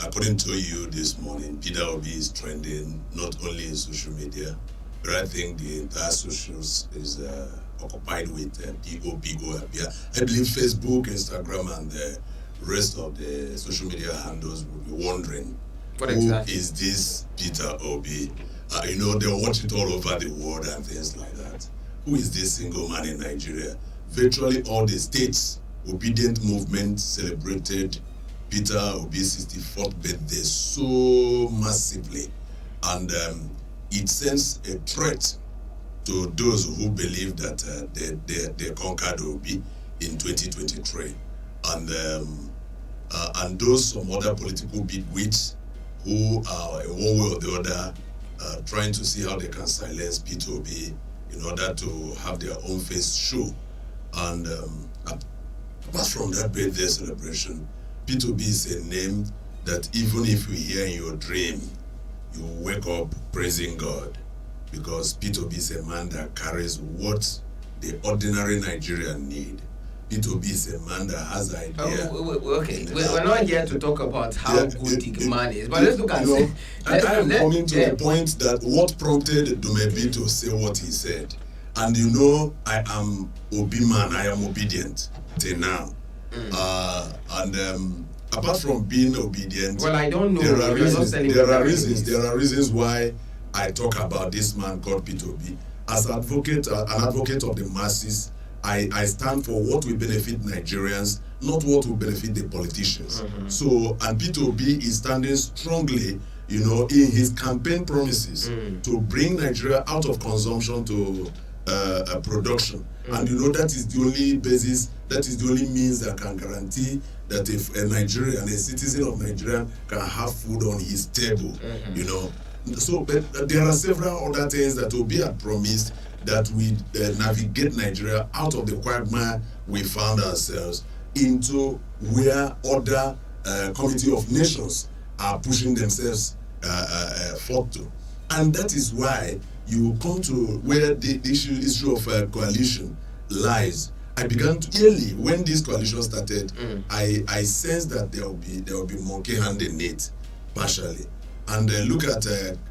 According to you this morning, Peter Obi is trending not only in social media, but I think the entire socials is occupied with POPO. I believe Facebook, Instagram, and the rest of the social media handles will be wondering who is this Peter Obi? They'll watch it all over the world and things like that. Who is this single man in Nigeria? Virtually all the states, obedient movement celebrated Peter Obi's 64th birthday so massively, and it sends a threat to those who believe that they conquered Obi in 2023, and those some other political bigwigs who are in one way or the other trying to see how they can silence Peter Obi in order to have their own face show. And apart from that birthday celebration, Peter Obi is a name that even if you hear in your dream, you wake up praising God, because Peter Obi is a man that carries what the ordinary Nigerian need. Peter Obi is a man that has idea. Okay, we're not here to talk about how good the man is, but let's look at it. I am coming to the point that what prompted Dumebi to say what he said. And I am Obi man, I am obedient till now. Apart from being obedient, well, I don't know. There are reasons why I talk about this man called Peter Obi. As an advocate of the masses, I stand for what will benefit Nigerians, not what will benefit the politicians. So, and Peter Obi is standing strongly, in his campaign promises to bring Nigeria out of consumption to production. And that is the only basis, that is the only means that can guarantee that if a Nigerian, a citizen of Nigeria, can have food on his table, So, but there are several other things that Obi had promised that we navigate Nigeria out of the quagmire we found ourselves into, where other community of nations are pushing themselves forth to. And that is why you come to where the issue of coalition lies. I began to early when this coalition started. I sensed that there will be monkey hand in it, partially. And look at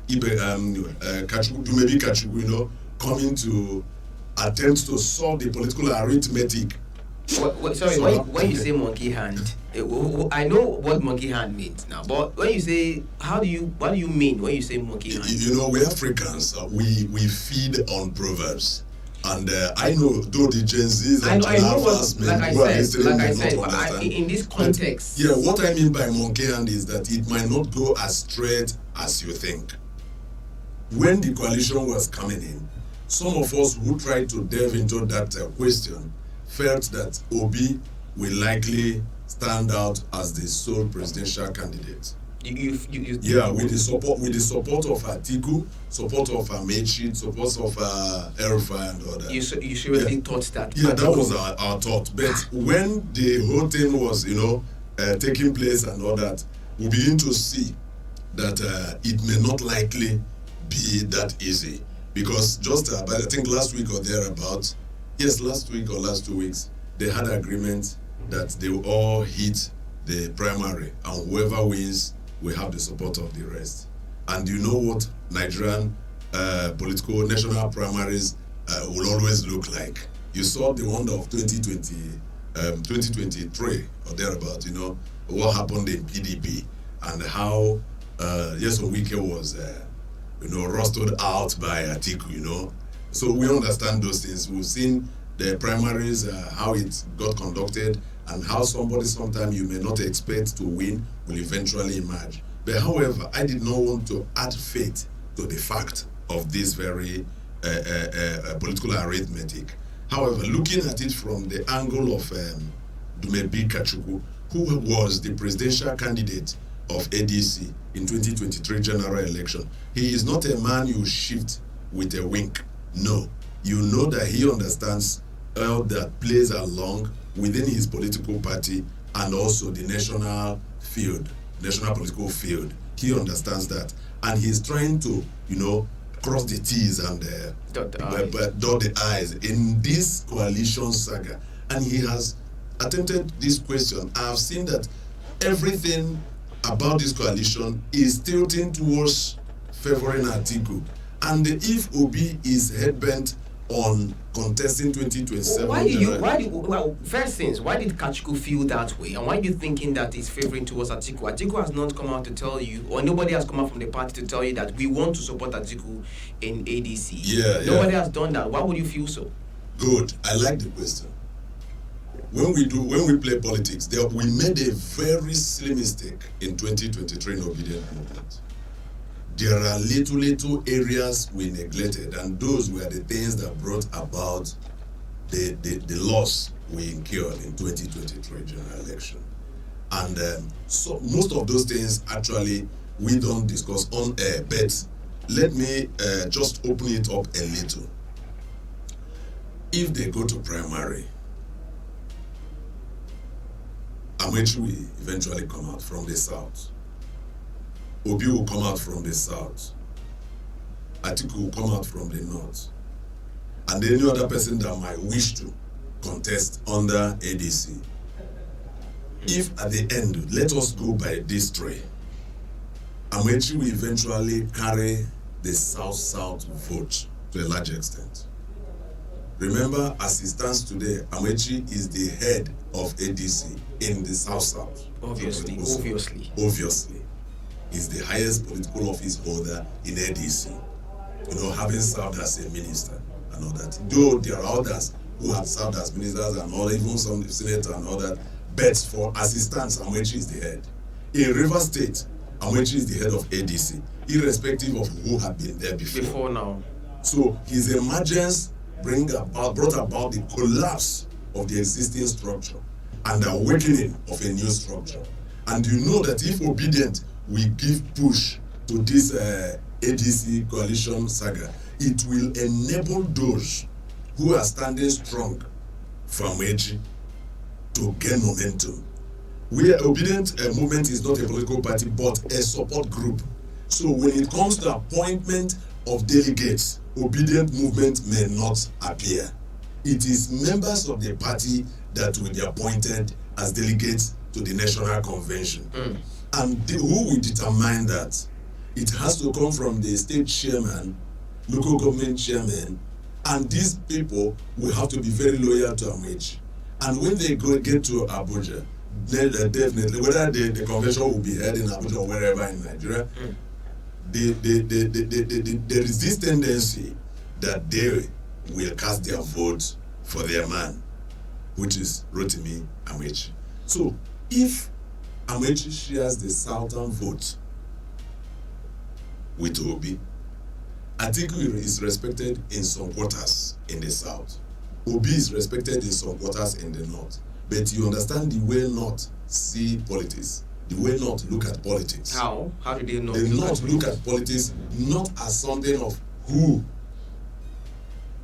Kachikwu, maybe Kachikwu, coming to attempt to solve the political arithmetic. When you say monkey hand, I know what monkey hand means now, but when you say, what do you mean when you say monkey hand? We Africans, we feed on proverbs. And I know, though the Gen Zs and Alphas in this context. But, what I mean by monkey hand is that it might not go as straight as you think. When the coalition was coming in, some of us who tried to delve into that question felt that Obi will likely stand out as the sole presidential candidate. With the support of Atiku, support of Amechi, support of El-Rufai and others. You seriously thought that? Yeah, that was our thought. But when the whole thing was, taking place and all that, we begin to see that it may not likely be that easy. Because just I think last week or thereabouts, last week or last 2 weeks, they had agreement that they will all hit the primary, and whoever wins will have the support of the rest. And you know what Nigerian political national primaries will always look like. You saw the one of 2023 or thereabout, what happened in PDP and how Wike was rostered out by Atiku, So we understand those things. We've seen the primaries, how it got conducted, and how somebody sometime you may not expect to win will eventually emerge. But however, I did not want to add faith to the fact of this very political arithmetic. However, looking at it from the angle of Dumebi Kachikwu, who was the presidential candidate of ADC in 2023 general election, he is not a man you shift with a wink. No, you know that he understands all that plays along within his political party and also the national political field. He understands that, and he's trying to, cross the T's and dot the I's in this coalition saga. And he has attempted this question. I have seen that everything about this coalition is tilting towards favoring Atiku. And if Obi is headbent on contesting 2027, first things, why did Kachikwu feel that way? And why are you thinking that he's favoring towards Atiku? Atiku has not come out to tell you, or nobody has come out from the party to tell you that we want to support Atiku in ADC. Nobody has done that. Why would you feel so? Good. I like the question. When we play politics, we made a very silly mistake in 2023 in Obedient Movement. There are little areas we neglected, and those were the things that brought about the loss we incurred in 2023 general election. And so most of those things actually we don't discuss on air, but let me just open it up a little. If they go to primary, Amaechi will eventually come out from the south. Obi will come out from the south. Atiku will come out from the north. And any other person that might wish to contest under ADC. If at the end, let us go by this three, Amaechi will eventually carry the south-south vote to a large extent. Remember, as it stands today, Amaechi is the head of ADC in the south-south. Obviously. He's the highest political office holder in ADC. Having served as a minister and all that. Though there are others who have served as ministers and all, even some senators and all that. But for as it stands, Amaechi is the head. In River State, Amaechi is the head of ADC, irrespective of who had been there before. Before now. So his emergence brought about the collapse of the existing structure and the awakening of a new structure. And you know that if Obedient we give push to this ADC coalition saga, it will enable those who are standing strong from Amaechi to gain momentum. Obedient movement is not a political party but a support group. So when it comes to appointment of delegates, Obedient movement may not appear. It is members of the party that will be appointed as delegates to the National Convention. And who will determine that? It has to come from the state chairman, local government chairman, and these people will have to be very loyal to Amaechi. And when they get to Abuja, definitely, whether the convention will be held in Abuja or wherever in Nigeria, there is this tendency that they will cast their vote for their man, which is Rotimi Amaechi. So if Amaechi shares the southern vote with Obi, Atiku is respected in some quarters in the south. Obi is respected in some quarters in the north. But you understand the way North see politics, the way North look at politics. How? How do they know? They not look at politics not as something of who.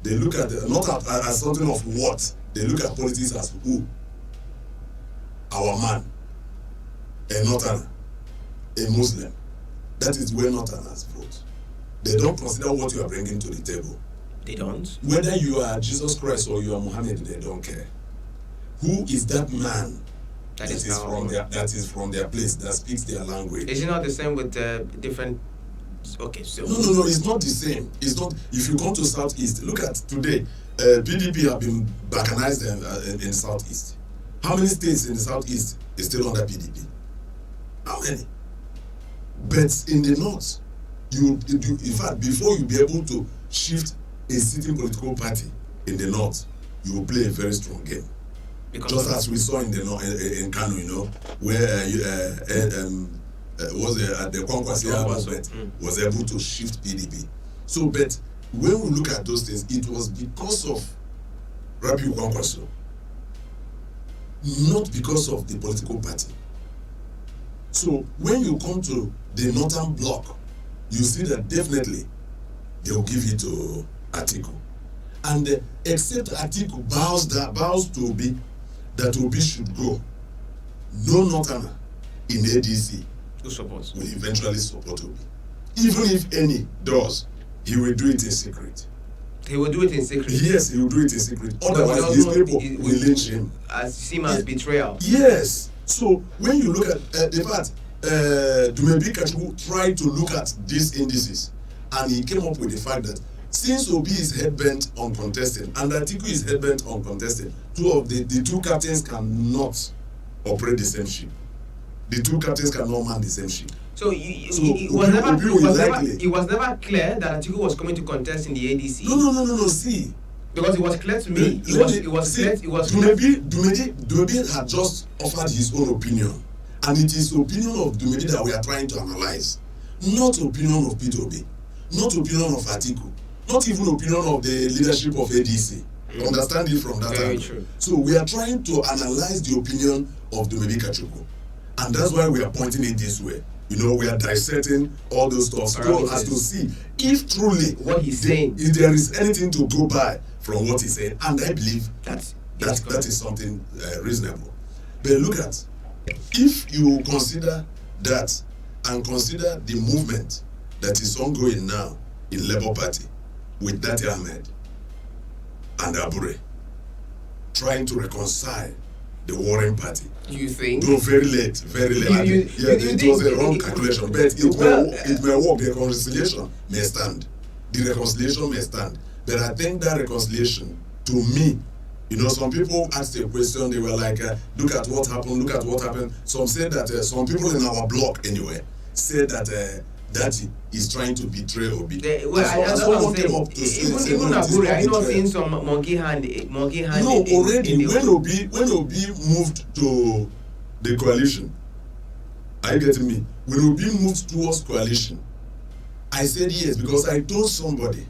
They look at not as something of what. They look at politics as who. Our man, a Northerner, a Muslim. That is where Northerners vote. They don't consider what you are bringing to the table. They don't? Whether you are Jesus Christ or you are Muhammad, they don't care. Who is that man that is from their place, that speaks their language? Is it not the same with different? Okay, so no, it's not the same. It's not. If you come to Southeast, look at today. PDP have been balkanized in Southeast. How many states in the Southeast is still under PDP? How many? But in the North, you in fact, before you be able to shift a sitting political party in the North, you will play a very strong game. Just as we saw in the in Kano, where the Kwankwasia movement was able to shift PDP. So, but when we look at those things, it was because of Rabiu Kwankwaso, not because of the political party. So, when you come to the Northern Bloc, you see that definitely they will give it to Atiku. And except Atiku bows to Obi, that Obi should go, no Northerner in ADC will eventually support Obi. Even if any does, he will do it in secret. He will do it in secret? Yes, he will do it in secret. Otherwise, his people will lynch him. As seen as betrayal? Yes. So when you look at the fact, Dumebi Kachikwu tried to look at these indices, and he came up with the fact that since Obi is head-bent on contesting and Atiku is head-bent on contesting, the two captains cannot operate the same ship. The two captains cannot man the same ship. So it was never clear that Atiku was coming to contest in the ADC. No. See, because it was clear to me. Dumebi had just offered his own opinion, and it is opinion of Dumebi that we are trying to analyze, not opinion of Peter Obi, not opinion of Atiku, not even opinion of the leadership of ADC. Understand it from that Very angle. true. So we are trying to analyze the opinion of Dumebi Kachikwu, and that's why we are pointing it this way. We are dissecting all those stuff so as to see if truly what he's saying, if there is anything to go by from what he's saying, and I believe that is something reasonable. But look at, if you consider that and consider the movement that is ongoing now in Labour Party with Dati Ahmed and Abure trying to reconcile the warring party. You think? No, very late. It was a wrong calculation, but it may work. The reconciliation may stand. But I think that reconciliation, to me, some people asked a question. They were like, "Look at what happened." Some said that some people in our block, anyway, said that that is trying to betray Obi. Someone came up to say, even Abure, I not seeing some monkey hand. No, already when Obi moved to the coalition, are you getting me? When Obi moved towards coalition, I said yes because I told somebody,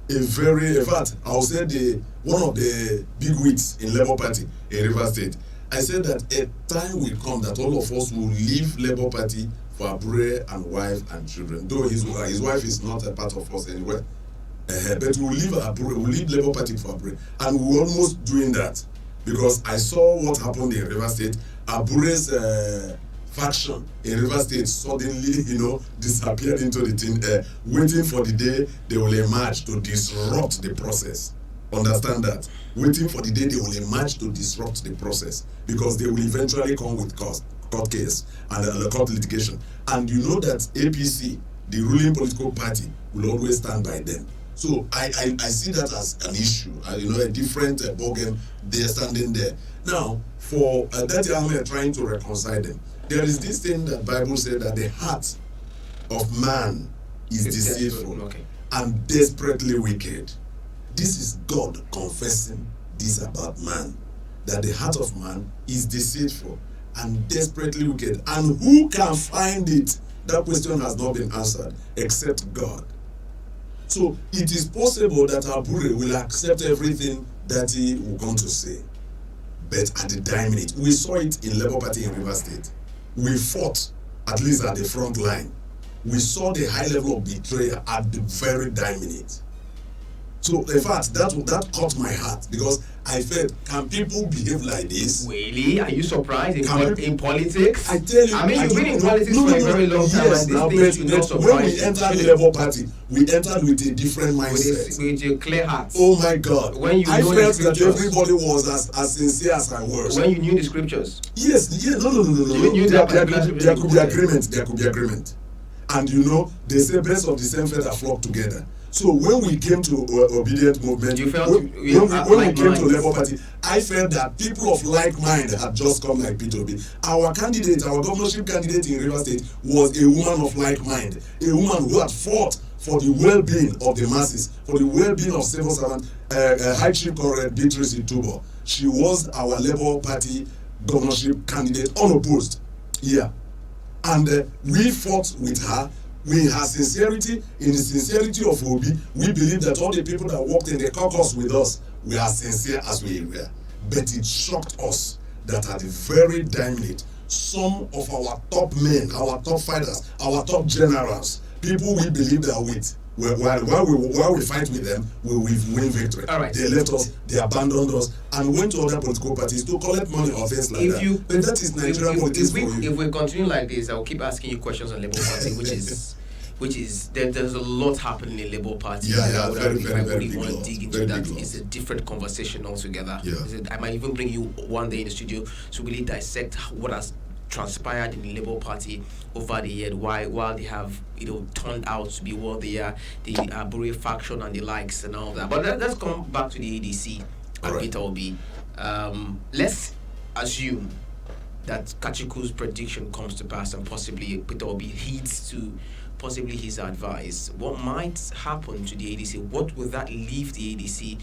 in fact, I will say one of the big wigs in Labour Party in Rivers State. I said that a time will come that all of us will leave Labour Party for Abure and wife and children. Though his wife is not a part of us anyway. But we'll leave Labour Party for Abure. And we're almost doing that. Because I saw what happened in Rivers State. Abure's faction in Rivers State suddenly, disappeared into the thing, waiting for the day they will emerge to disrupt the process. Understand that? Waiting for the day they will emerge to disrupt the process. Because they will eventually come with court case and court litigation. And you know that APC, the ruling political party, will always stand by them. So I see that as an issue, a different ballgame. They're standing there. Now, for Dati Ahmed trying to reconcile them, there is this thing that Bible said that the heart of man is deceitful and desperately wicked. This is God confessing this about man, that the heart of man is deceitful and desperately wicked. And who can find it? That question has not been answered except God. So it is possible that Abure will accept everything that he will come to say. But at the dying minute, we saw it in Labour Party in Rivers State. We fought, at least at the front line. We saw the high level of betrayal at the very dying minute. So in fact, that caught my heart because I felt, can people behave like this? Really? Are you surprised in politics? I tell you, you've been in politics for a very long time, yes, and this thing should not surprise you. When we entered the Labour Party, we entered with a different mindset. With a clear heart. Oh my God! When I felt that everybody was as sincere as I was. When you knew the scriptures. Yes. No. You knew there could be agreement. There could be agreement. And they say birds of the same feather flock together. So when we came to Obedient Movement, you felt when we came to Labour Party, I felt that people of like mind had just come like Peter Obi. Our governorship candidate in Rivers State was a woman of like mind, a woman who had fought for the well-being of the masses, for the well-being of civil servants, High Chief Comrade Beatrice Itubo. She was our Labour Party governorship candidate unopposed. Yeah. And we fought with her. In her sincerity, in the sincerity of Obi, we believe that all the people that worked in the caucus with us were as sincere as we were. But it shocked us that at the very dying minute, some of our top men, our top fighters, our top generals, people we believe that with, while we fight with them, we win victory. All right. They left us, they abandoned us, and went to other political parties to collect money or things like that. But that is Nigerian politics for you. If we continue like this, I will keep asking you questions on Labour Party, which is which is there's a lot happening in the Labour Party. Yeah, Very, very, very big want to loss. dig into Very that. big It's loss. a different conversation altogether. Yeah. I might even bring you one day in the studio to really dissect what has transpired in the Labour Party over the year, while they have turned out to be what they are, the Abure faction and the likes and all that. But let's come back to the ADC and Right. Peter Obi. Let's assume that Kachikwu's prediction comes to pass and possibly Peter Obi heeds to possibly his advice. What might happen to the ADC? What would that leave the ADC?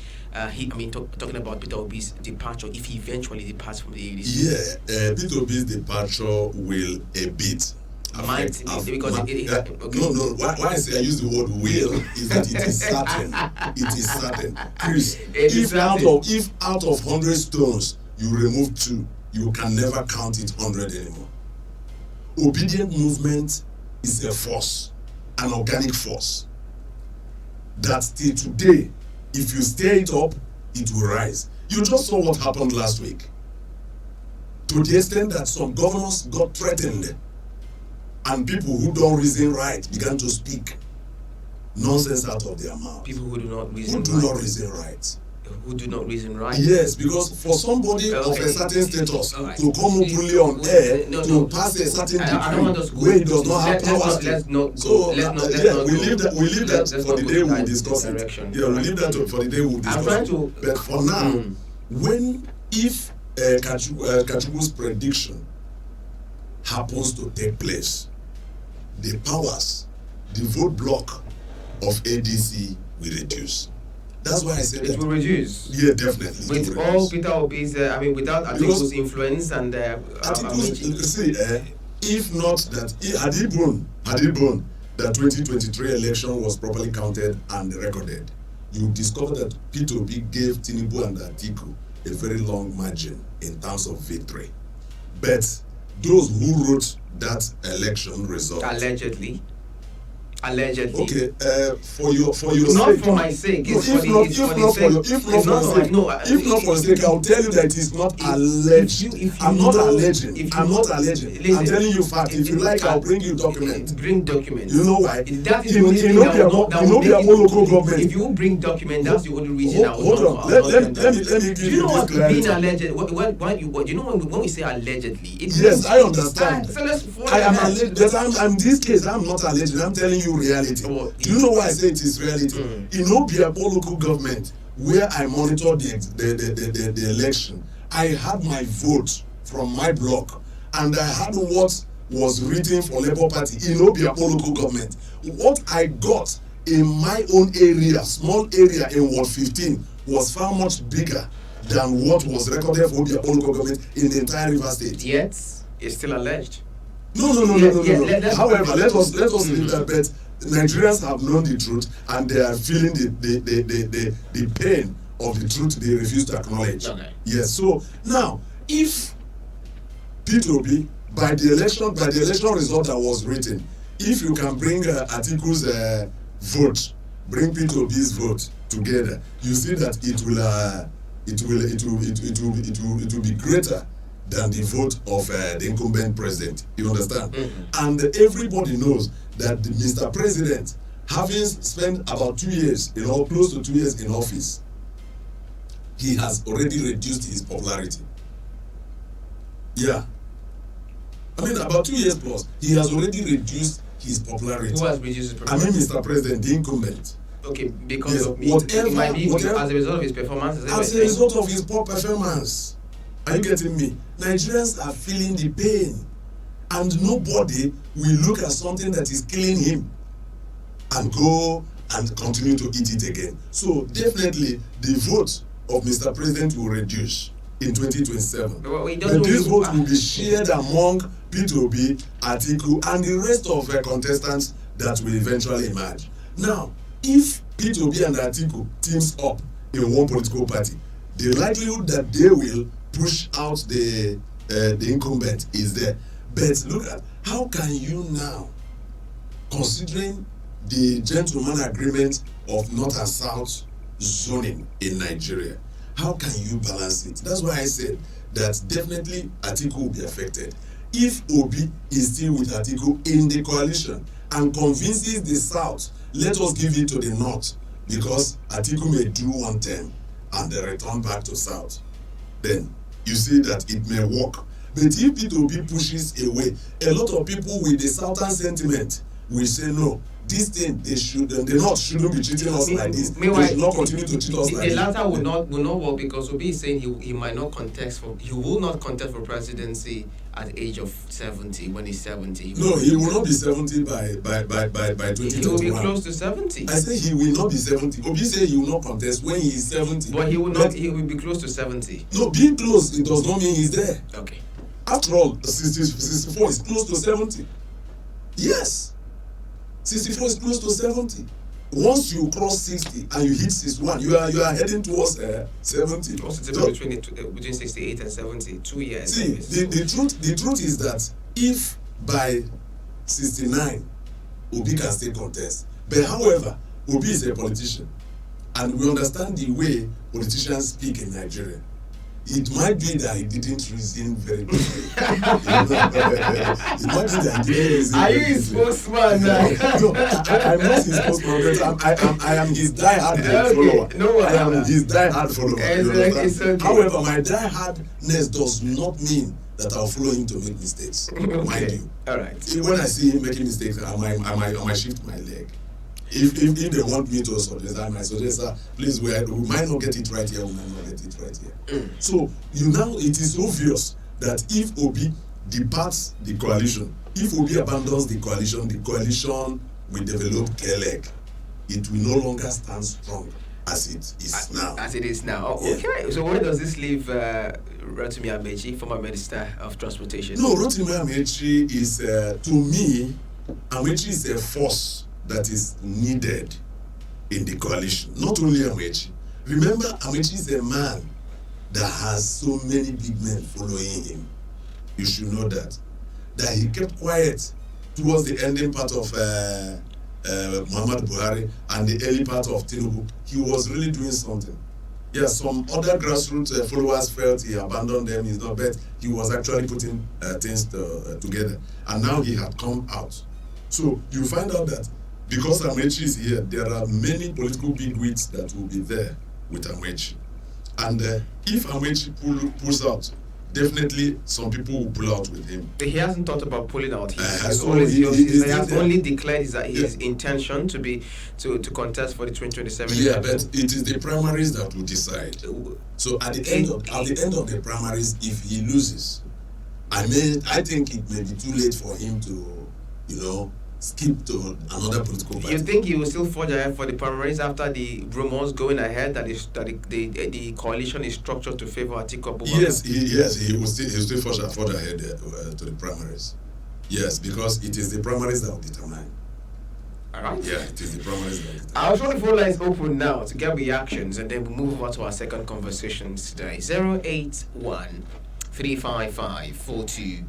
Talking about Peter Obi's departure, if he eventually departs from the ADC. Yeah, Peter Obi's departure will a bit Might because okay. No. Why I say I use the word will is that it is certain. It is certain. Chris, if out of 100 stones you remove 2, you can never count it 100 anymore. Obedient movement is a force, an organic force that till today, if you stir it up, it will rise. You just saw what happened last week, to the extent that some governors got threatened and people who don't reason right began to speak nonsense out of their mouth. People who do not reason right. Who do not reason right. Yes, because for somebody of a certain status right. to come openly on air to pass a certain decree where he does not have powers to. We leave that for the day we'll discuss it. Yeah, we leave that for the day we'll discuss it. But for now, if Kachikwu's prediction happens to take place, the powers, the vote block of ADC will reduce. That's why I said it will reduce. Yeah, definitely. With all Peter Obi's, without Atiku's influence and if not that, had he known that 2023 election was properly counted and recorded, you discover that Peter Obi gave Tinubu and Atiku a very long margin in terms of victory. But those who wrote that election result allegedly. Okay, for your not sake, for my sake. If not for your sake, I'll tell you that it is not alleged. I'm not alleging. I'm telling you fact. If you like, I'll bring you documents. Bring documents. You know why? That is the only thing local government. If you bring documents, that's the only reason I hold on. Let me give you what this clarity. Being alleged? You know when we say allegedly? Yes, I understand. I am alleged. I'm this case. I'm not alleged. I'm telling you reality. Do you know why I say it is reality? In Obiapo local government, where I monitor the election, I had my vote from my block, and I had what was written for Labour Party in Obiapo local government. What I got in my own area, small area in Ward 15, was far much bigger than what was recorded for Obiapo local government in the entire River State. Yet, it's still alleged. No. However, let us leave that. But Nigerians have known the truth, and they are feeling the pain of the truth they refuse to acknowledge. Okay. Yes. So now, if Peter Obi, by the election result that was written, if you can bring Atiku's vote, bring Peter Obi's vote together, you see that it will be greater than the vote of the incumbent president. You understand? And everybody knows that Mr. President, having spent about 2 years, close to 2 years in office, he has already reduced his popularity. Yeah. About 2 years plus, he has already reduced his popularity. Who has reduced his popularity? Mr. President, the incumbent. Okay, because of whatever, it might be as a result of his performance. As a result of his poor performance. Are you getting me? Nigerians are feeling the pain, and nobody will look at something that is killing him and go and continue to eat it again. So definitely the vote of Mr. President will reduce in 2027. But this vote will be shared among Peter Obi, Atiku, and the rest of the contestants that will eventually emerge. Now, if Peter Obi and Atiku teams up in one political party, the likelihood that they will push out the incumbent is there. But look at, how can you now, considering the gentleman agreement of North and South zoning in Nigeria, how can you balance it? That's why I said that definitely Atiku will be affected. If Obi is still with Atiku in the coalition, and convinces the South, let us give it to the North, because Atiku may do one term and then return back to South, then you see that it may work. But if P2P pushes away, a lot of people with the Southern sentiment will say no. This thing, the North shouldn't be treating us like this. They should not continue to treat us like this. The latter will not work, because Obi is saying he might not contest for, he will not contest for presidency at the age of 70 when he's 70. No, he will not be 70 by 2021. He will be close to 70. I say he will not be 70. Obi say he will not contest when he is 70. But he will not. He will be close to 70. No, being close, it does not mean he's there. Okay. After all, 64 is close to 70. Yes. 64 is close to 70. Once you cross 60 and you hit 61, you are heading towards 70. What's the difference between 68 and 70? 2 years. See, the truth is that if by 69 Obi can still contest, but however, Obi is a politician, and we understand the way politicians speak in Nigeria. It might be that he didn't reason very good. It might be that he didn't reason. Are you his spokesman? No, I'm not his spokesman, but I am his die-hard follower. No, I am his die-hard follower. It's okay. However, my die-hardness does not mean that I'll follow him to make mistakes. Mind you. All right. When I see him making mistakes, I might shift my leg. If they want me to suggest, I might suggest, please, we might not get it right here, we might not get it right here. So, it is obvious that if Obi departs the coalition, if Obi abandons the coalition will develop Kelek. It will no longer stand strong as it is now. As it is now. Oh, okay. Yeah. So where does this leave Rotimi Amechi, former Minister of Transportation? No, Rotimi Amechi is, to me, Amechi is a force that is needed in the coalition. Not only Amechi. Remember, Amechi is a man that has so many big men following him. You should know that. That he kept quiet towards the ending part of Muhammad Buhari and the early part of Tinubu. He was really doing something. Yes, some other grassroots followers felt he abandoned them. He's not, but he was actually putting things together. And now he had come out. So you find out that because Amechi is here, there are many political bigwigs that will be there with Amechi. And if Amechi pulls out, definitely some people will pull out with him. But he hasn't thought about pulling out. He has only declared his intention to contest for the 2027 election. election. But it is the primaries that will decide. So at the end of the primaries, if he loses, I think it may be too late for him to, skip to another political party. You think he will still forge ahead for the primaries after the rumors going ahead that the coalition is structured to favor Atiku Abubakar? Yes, he will still forge ahead to the primaries. Yes, because it is the primaries that will determine. All right. Yeah, it is the primaries that will determine. I'll show the phone lines open now to get reactions, and then we'll move over to our second conversation today. 081 355 42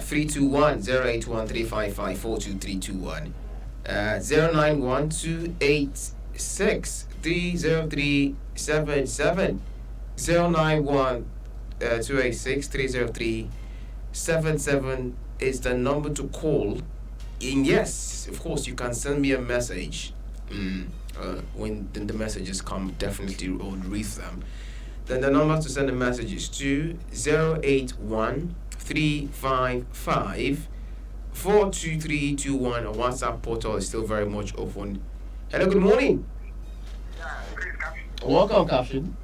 321 081 355 42321 091 286 30377 091 286 30377 is the number to call. And yes, of course, you can send me a message. When the messages come, definitely will read them. Then the number to send a message is to 081 355 42321. Our WhatsApp portal is still very much open. Hello, good morning. Yeah, welcome, Captain.